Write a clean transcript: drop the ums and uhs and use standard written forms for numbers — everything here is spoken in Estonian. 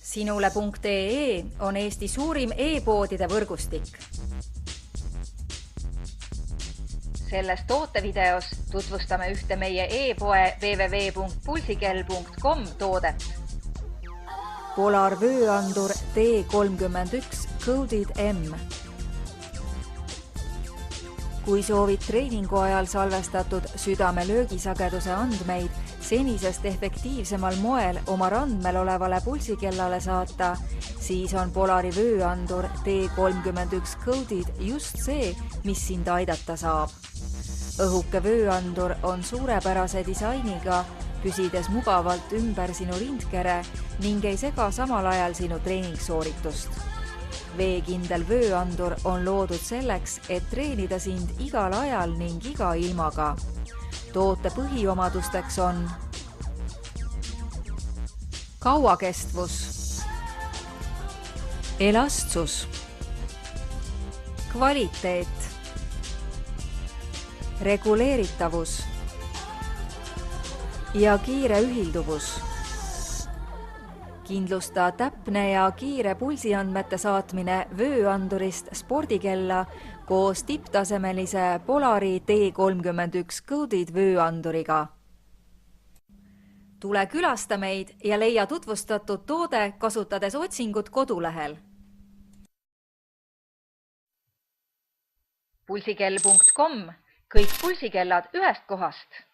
Sinule.ee on Eesti suurim e-poodide võrgustik. Selles tootevideos tutvustame ühte meie e-poe www.pulsikell.com toodet. Polar vööandur T31 Coded M. Kui soovid treeningu ajal salvestatud südame löögisageduse andmeid senisest efektiivsemal moel oma randmel olevale pulsikellale saata, siis on Polari vööandur T31 Coded just see, mis sind aidata saab. Õhuke vööandur on suurepärase disainiga, püsides mugavalt ümber sinu rindkere ning ei sega samal ajal sinu treeningssooritust. Veekindel vööandur on loodud selleks, et treenida sind igal ajal ning iga ilmaga. Toote põhiomadusteks on kauakestvus, elastsus, kvaliteet, reguleeritavus ja kiire ühilduvus. Kindlusta täpne ja kiire pulsiandmete saatmine vööandurist spordikella koos tipptasemelise Polari T31 Coded vööanduriga. Tule külasta meid ja leia tutvustatud toode kasutades otsingut kodulehel. Pulsikell.com. Kõik pulsikellad ühest kohast.